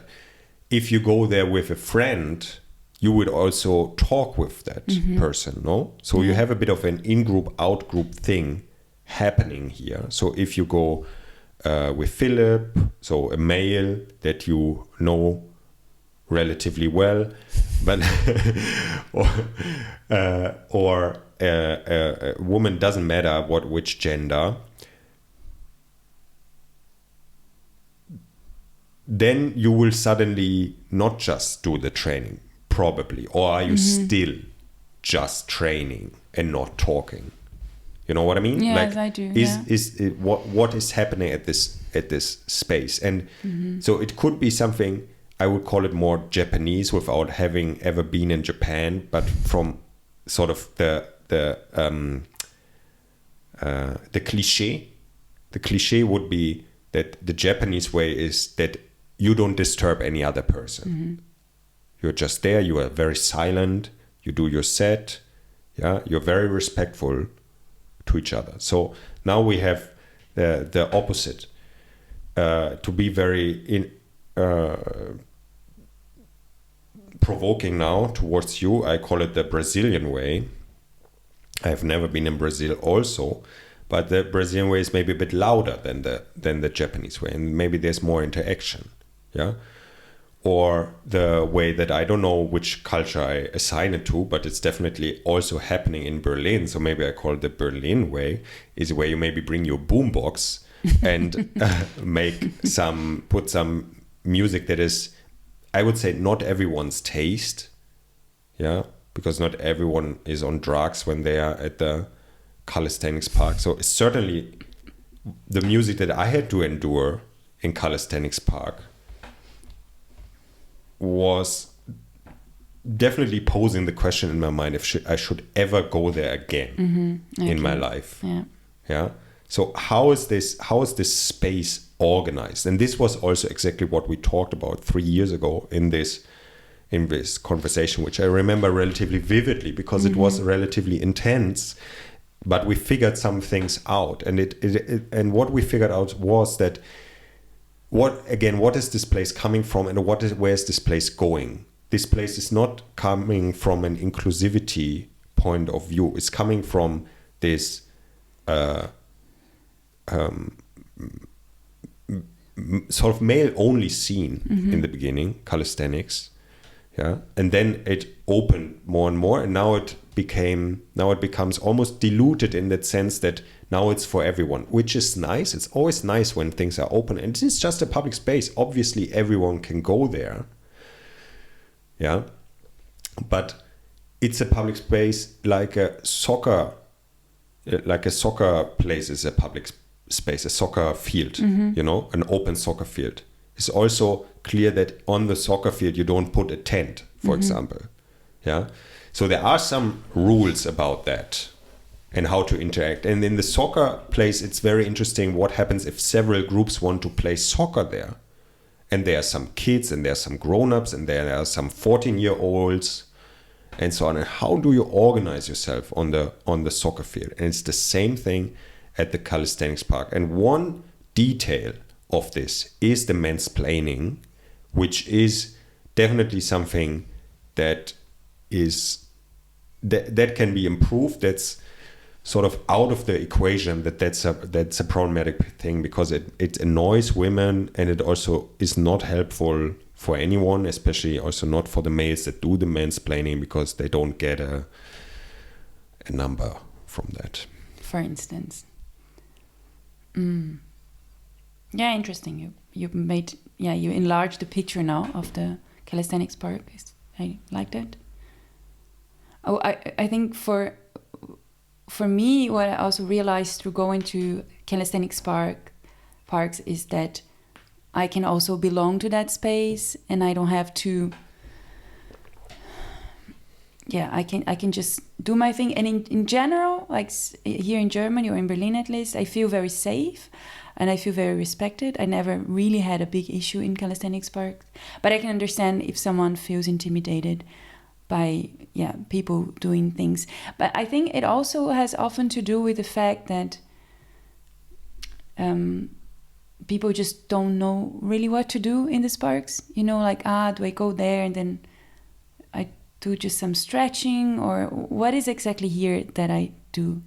if you go there with a friend, you would also talk with that person, no? So you have a bit of an in-group, out-group thing happening here. So if you go with Philip, so a male that you know relatively well, but or a woman, doesn't matter which gender, then you will suddenly not just do the training, probably, or are you still just training and not talking? You know what I mean? Yes, I do. Is what is happening at this space? And so it could be something, I would call it more Japanese without having ever been in Japan, but from sort of the cliche. The cliche would be that the Japanese way is that you don't disturb any other person. You're just there. You are very silent. You do your set. Yeah, you're very respectful to each other. So now we have the opposite. To be very provoking now towards you, I call it the Brazilian way. I have never been in Brazil also, but the Brazilian way is maybe a bit louder than the Japanese way, and maybe there's more interaction. Yeah. Or the way that, I don't know which culture I assign it to, but it's definitely also happening in Berlin. So maybe I call it the Berlin way, is where you maybe bring your boombox and put some music that is, I would say, not everyone's taste. Yeah, because not everyone is on drugs when they are at the calisthenics park. So it's certainly the music that I had to endure in calisthenics park was definitely posing the question in my mind if I should ever go there again in my life. Yeah. So how is this space organized? And this was also exactly what we talked about 3 years ago in this conversation, which I remember relatively vividly because it was relatively intense. But we figured some things out, and and what we figured out was that what is this place coming from, and where's this place going? This place is not coming from an inclusivity point of view. It's coming from this sort of male-only scene in the beginning, calisthenics, yeah, and then it opened more and more, and now it becomes almost diluted in that sense that now it's for everyone, which is nice. It's always nice when things are open, and it's just a public space. Obviously, everyone can go there. Yeah, but it's a public space like a soccer place is a public space, a soccer field. An open soccer field. It's also clear that on the soccer field you don't put a tent, for example. Yeah, so there are some rules about that and how to interact. And in the soccer place, it's very interesting what happens if several groups want to play soccer there. And there are some kids, and there are some grown-ups, and there are some 14-year-olds, and so on. And how do you organize yourself on the soccer field? And it's the same thing at the calisthenics park. And one detail of this is the mansplaining, which is definitely something that can be improved. That's sort of out of the equation. That's a problematic thing, because it annoys women, and it also is not helpful for anyone, especially also not for the males that do the mansplaining, because they don't get a number from that. For instance. Yeah, interesting. You enlarged the picture now of the calisthenics park. I like that. Oh, I think for me, what I also realized through going to calisthenics parks is that I can also belong to that space, and I don't have to. Yeah, I can just do my thing. And in general, like here in Germany or in Berlin at least, I feel very safe and I feel very respected. I never really had a big issue in calisthenics parks, but I can understand if someone feels intimidated by people doing things. But I think it also has often to do with the fact that people just don't know really what to do in the sparks. You know, like, do I go there and then I do just some stretching, or what is exactly here that I do?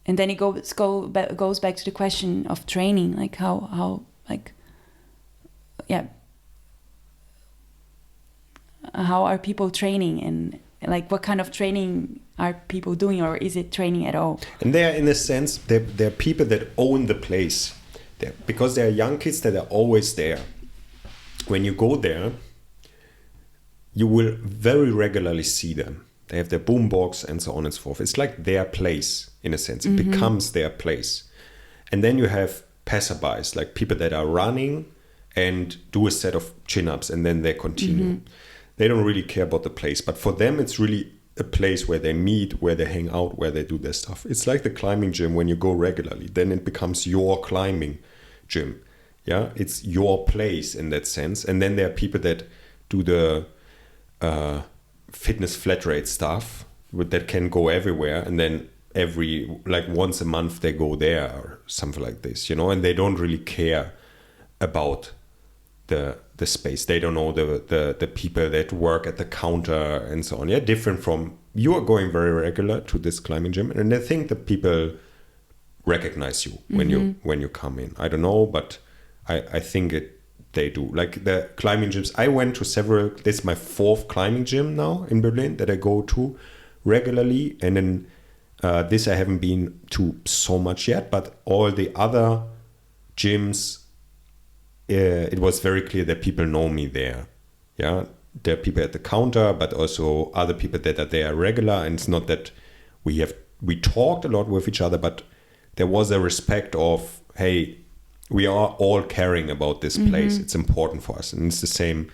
And then it goes back to the question of training, like how are people training, and like what kind of training are people doing, or is it training at all? And they are, in a sense, they're people that own the place, because they are young kids that are always there. When you go there, you will very regularly see them. They have their boombox and so on and so forth. It's like their place, in a sense. It becomes their place. And then you have passerbys, like people that are running and do a set of chin-ups, and then they continue. They don't really care about the place. But for them, it's really a place where they meet, where they hang out, where they do their stuff. It's like the climbing gym when you go regularly. Then it becomes your climbing gym. Yeah, it's your place in that sense. And then there are people that do the fitness flat rate stuff that can go everywhere, and then once a month they go there or something like this, and they don't really care about the space. They don't know the people that work at the counter and so on. Yeah, different from you are going very regular to this climbing gym, and I think that people recognize you when you come in. I don't know, but I think they do. Like the climbing gyms, I went to several. This is my 4th climbing gym now in Berlin that I go to regularly, and then this I haven't been to so much yet. But all the other gyms, it was very clear that people know me there. Yeah, there are people at the counter, but also other people that are there regular. And it's not that we talked a lot with each other, but there was a respect of, hey, we are all caring about this place. It's important for us. And it's the same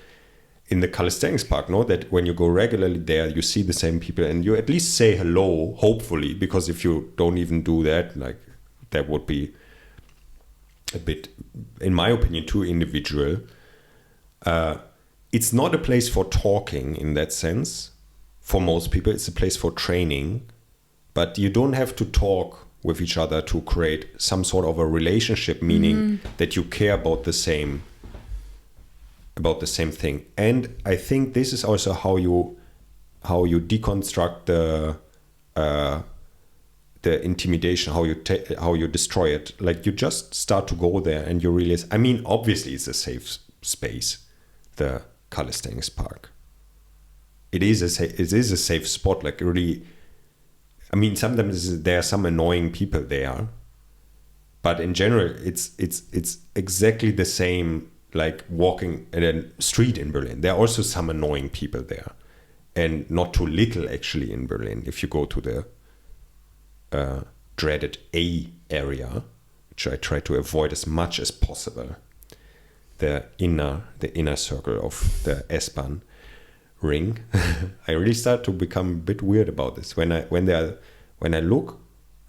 in the calisthenics park, no? That when you go regularly there, you see the same people and you at least say hello, hopefully, because if you don't even do that, like that would be a bit, in my opinion, too individual. It's not a place for talking in that sense. For most people, it's a place for training, but you don't have to talk with each other to create some sort of a relationship, meaning that you care about the same thing. And I think this is also how you deconstruct the intimidation, how you destroy it. Like you just start to go there and you realize, I mean, obviously it's a safe space, the calisthenics park. It is a safe spot, like really. I mean, sometimes there are some annoying people there, but in general, it's exactly the same like walking in a street in Berlin. There are also some annoying people there, and not too little actually in Berlin. If you go to the dreaded A area, which I try to avoid as much as possible, the inner circle of the S-Bahn ring, I really start to become a bit weird about this. When I look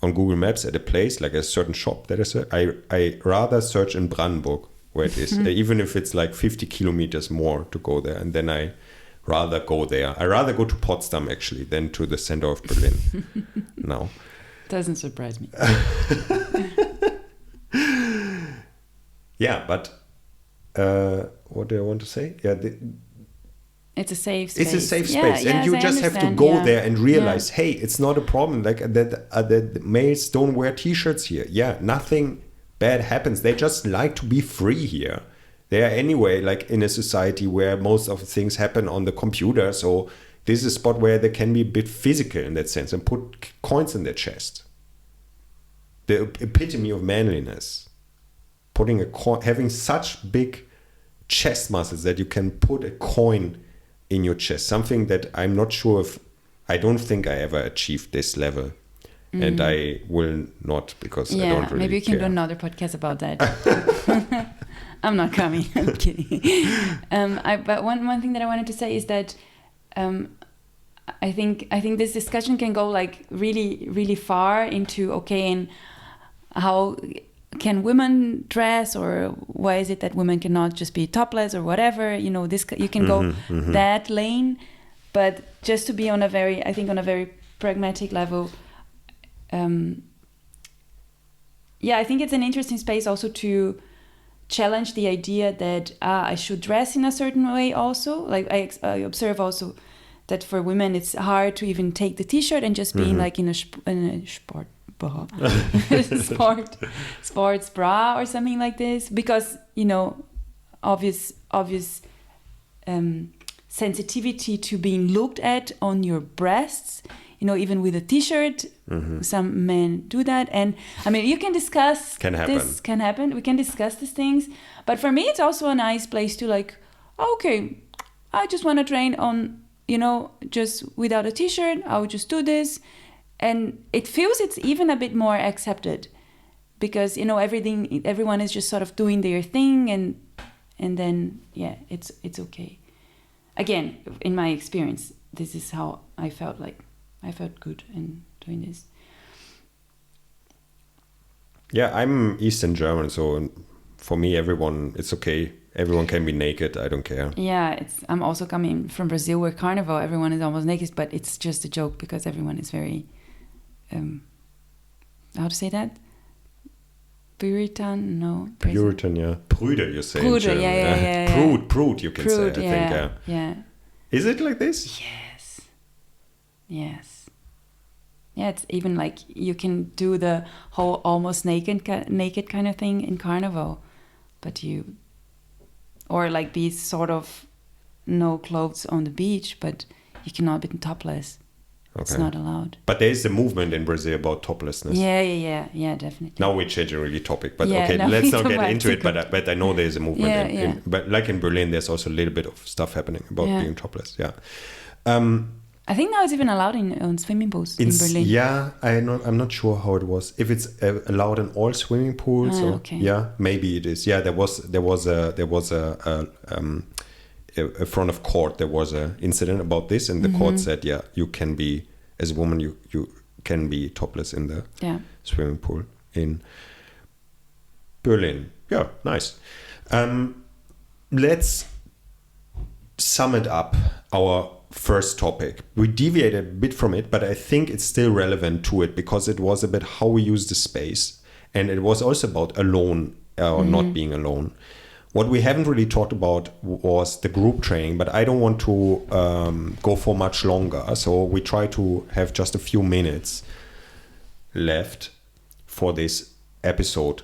on Google Maps at a place like a certain shop that is, I rather search in Brandenburg where it is, even if it's like 50 kilometers more to go there, and then I rather go there. I rather go to Potsdam actually than to the center of Berlin. No. Doesn't surprise me. Yeah, but what do I want to say? Yeah, it's a safe space. It's a safe space, and you just have to go there and realize, hey, it's not a problem. Like that males don't wear T-shirts here. Yeah, nothing bad happens. They just like to be free here. They are anyway like in a society where most of the things happen on the computer. So this is a spot where they can be a bit physical in that sense and put coins in their chest. The epitome of manliness. Putting having such big chest muscles that you can put a coin in your chest. Something that I'm not sure if, I don't think I ever achieved this level. And I will not, because I don't really maybe you can care. do another podcast about that. I'm not coming. I'm kidding. But one thing that I wanted to say is that I think this discussion can go like really, really far into, okay, and how can women dress, or why is it that women cannot just be topless or whatever? You know, this you can go that lane, but just to be on a very pragmatic level. I think it's an interesting space also to challenge the idea that I should dress in a certain way also. Like I observe also that for women it's hard to even take the T-shirt and just being like in a sport bra, sports bra or something like this, because, you know, obvious sensitivity to being looked at on your breasts. You know, even with a T-shirt, some men do that. And I mean, you can discuss. This can happen. We can discuss these things. But for me, it's also a nice place to like, okay, I just want to train on, you know, just without a T-shirt. I would just do this. And it feels it's even a bit more accepted because, you know, everyone is just sort of doing their thing. And then, yeah, it's okay. Again, in my experience, this is how I felt like. I felt good in doing this. Yeah, I'm Eastern German, so for me, it's okay. Everyone can be naked. I don't care. Yeah, I'm also coming from Brazil, where Carnival, everyone is almost naked, but it's just a joke because everyone is very, how to say that? Puritan? No. Puritan, yeah. Prüde, you say in German. Yeah. Prude, you can say, I think. Yeah. Is it like this? Yes. Yeah, it's even like you can do the whole almost naked kind of thing in Carnival, or like be sort of no clothes on the beach, but you cannot be topless. Okay. It's not allowed. But there is a movement in Brazil about toplessness. Yeah, definitely. Now we're changing really topic, but okay, let's not get into it. But I know there is a movement. But like in Berlin, there's also a little bit of stuff happening about being topless. Yeah. I think now it's even allowed in swimming pools in Berlin. Yeah, I'm not sure how it was. If it's allowed in all swimming pools, okay. Yeah, maybe it is. Yeah, there was a front of court. There was an incident about this, and the court said, yeah, you can be, as a woman, you can be topless in the swimming pool in Berlin. Yeah, nice. Let's sum it up. Our first topic. We deviated a bit from it, but I think it's still relevant to it because it was about how we use the space, and it was also about alone or not being alone. What we haven't really talked about was the group training, but I don't want to go for much longer, so we try to have just a few minutes left for this episode.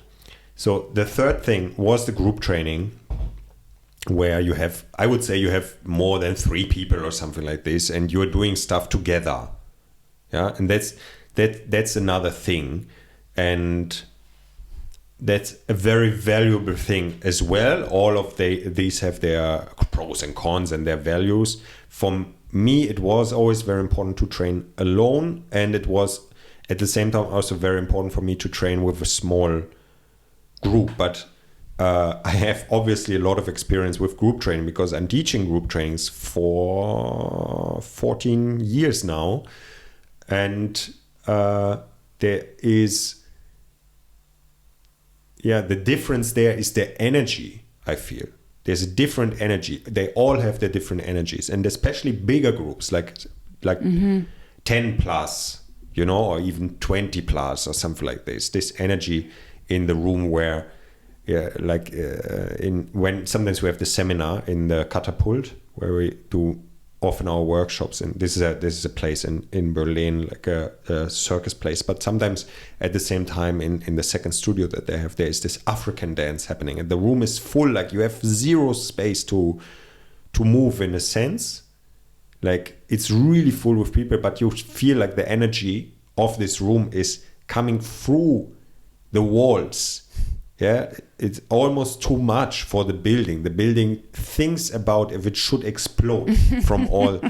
So the third thing was the group training, where you have, I would say you have more than 3 people or something like this, and you're doing stuff together. Yeah, and that's another thing, and that's a very valuable thing as well. All of these have their pros and cons and their values. For me, it was always very important to train alone, and it was at the same time also very important for me to train with a small group. But I have obviously a lot of experience with group training because I'm teaching group trainings for 14 years now. And there is, the difference there is the energy, I feel. there's a different energy. They all have their different energies, and especially bigger groups like 10 plus, you know, or even 20 plus or something like this. This energy in the room where, when sometimes we have the seminar in the Catapult where we do often our workshops, and this is a place in Berlin, like a circus place, but sometimes at the same time in the second studio that they have, there is this African dance happening, and the room is full, like you have zero space to move, in a sense, like it's really full with people, but you feel like the energy of this room is coming through the walls. Yeah, it's almost too much for the building. The building thinks about if it should explode from all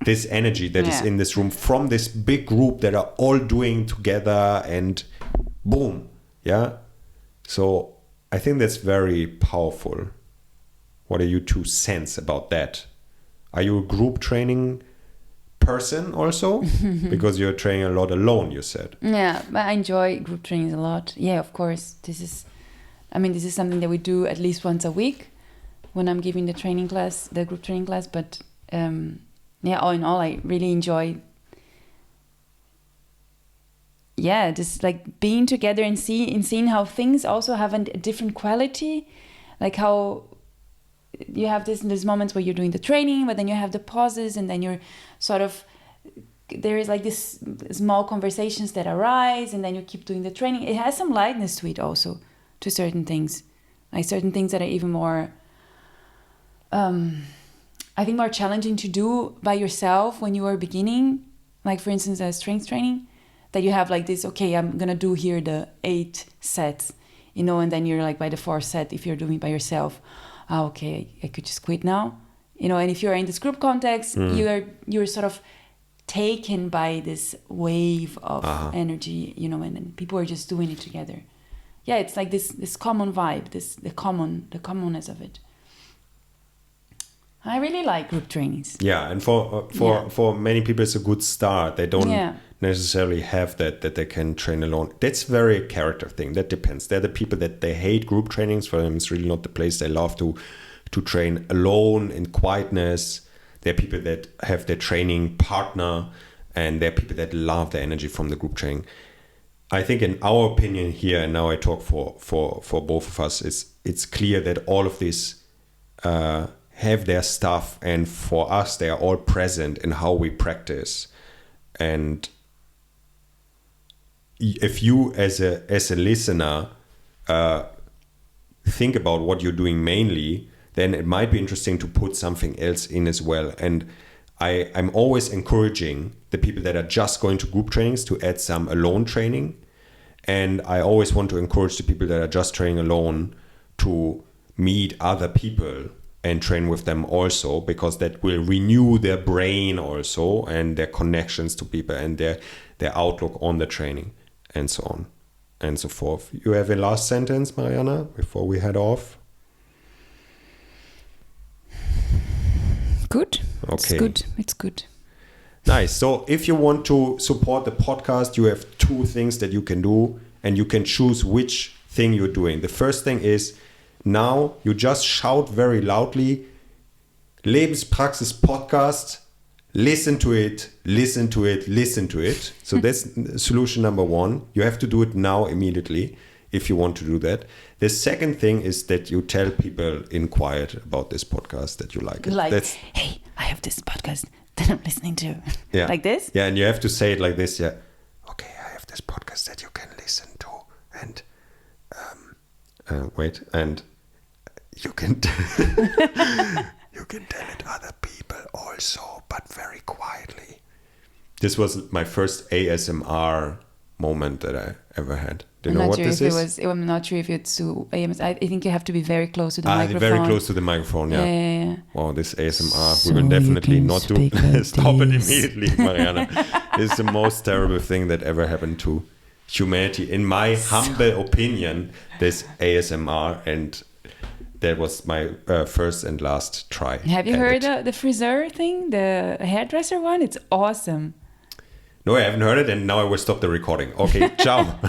this energy that is in this room, from this big group that are all doing together, and boom. Yeah. So I think that's very powerful. What are your 2 cents about that? Are you a group training person also? Because you're training a lot alone, you said. Yeah, but I enjoy group trainings a lot. Yeah, of course. This is something that we do at least once a week when I'm giving the group training class. But all in all, I really enjoy, just like being together and seeing how things also have a different quality. Like how you have these moments where you're doing the training, but then you have the pauses, and then you're sort of, there is like this small conversations that arise, and then you keep doing the training. It has some lightness to it also, to certain things, like certain things that are even more, I think more challenging to do by yourself when you are beginning, like for instance, strength training, that you have like this, okay, I'm going to do here the 8 sets, you know, and then you're like by the 4th set, if you're doing it by yourself, okay, I could just quit now, you know. And if you're in this group context, you're sort of taken by this wave of energy, you know, and then people are just doing it together. Yeah, it's like this common vibe, the commonness of it. I really like group trainings. Yeah, and for many people it's a good start. They don't necessarily have that they can train alone. That's very a character thing. That depends. They're the people that they hate group trainings. For them, it's really not the place. They love to train alone in quietness. There are people that have their training partner, and there are people that love the energy from the group training. I think in our opinion here, and now I talk for both of us, it's clear that all of these have their stuff, and for us they are all present in how we practice. And if you as a listener think about what you're doing mainly, then it might be interesting to put something else in as well. And I'm always encouraging the people that are just going to group trainings to add some alone training. And I always want to encourage the people that are just training alone to meet other people and train with them also, because that will renew their brain also, and their connections to people, and their outlook on the training, and so on and so forth. You have a last sentence, Mariana, before we head off? Good. Okay. It's good. Nice. So if you want to support the podcast, you have 2 things that you can do, and you can choose which thing you're doing. The first thing is, now you just shout very loudly, Lebenspraxis Podcast, listen to it. So that's solution number 1. You have to do it now immediately if you want to do that. The second thing is that you tell people in quiet about this podcast that you like it. Hey, I have this podcast that I'm listening to. Yeah. Like this? Yeah, and you have to say it like this. Yeah. Okay, I have this podcast that you can listen to, and and you can you can tell it other people also, but very quietly. This was my first ASMR moment that I ever had. Do you know what this is? I'm not sure if it's to AMS. I think you have to be very close to the microphone. Very close to the microphone, yeah. Yeah. Wow, this ASMR, we will definitely not do. Stop it immediately, Mariana. This is the most terrible thing that ever happened to humanity. In my humble opinion, this ASMR, and that was my first and last try. Have you heard the friseur thing, the hairdresser one? It's awesome. No, I haven't heard it, and now I will stop the recording. Okay, ciao.